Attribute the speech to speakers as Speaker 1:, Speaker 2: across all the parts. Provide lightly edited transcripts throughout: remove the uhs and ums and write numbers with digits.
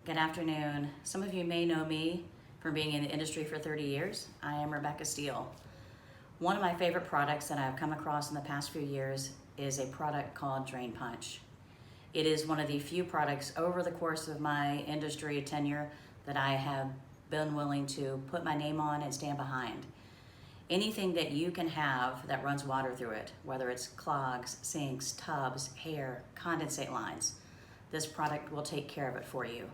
Speaker 1: Good afternoon. Some of you may know me from being in the industry for 30 years. I am Rebecca Steele. One of my favorite products that I've come across in the past few years is a product called Drain Punch. It is one of the few products over the course of my industry tenure that I have been willing to put my name on and stand behind. Anything that you can have that runs water through it, whether it's clogs, sinks, tubs, hair, condensate lines, this product will take care of it for you.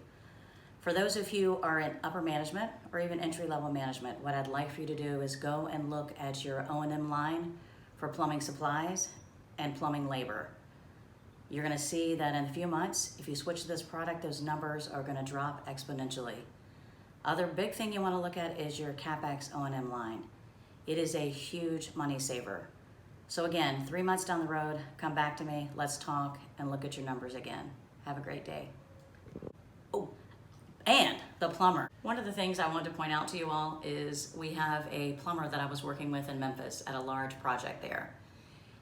Speaker 1: For those of you who are in upper management or even entry-level management, what I'd like for you to do is go and look at your O&M line for plumbing supplies and plumbing labor. You're gonna see that in a few months, if you switch to this product, those numbers are gonna drop exponentially. Other big thing you wanna look at is your CapEx O&M line. It is a huge money saver. So again, 3 months down the road, come back to me, let's talk and look at your numbers again. Have a great day. Oh, and the plumber. One of the things I wanted to point out to you all is we have a plumber that I was working with in Memphis at a large project there.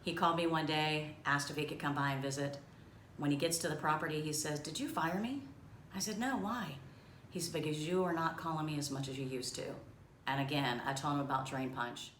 Speaker 1: He called me one day, asked if he could come by and visit. When he gets to the property, he says, "Did you fire me?" I said, "No, why?" He said, "Because you are not calling me as much as you used to." And again, I told him about Drain Punch.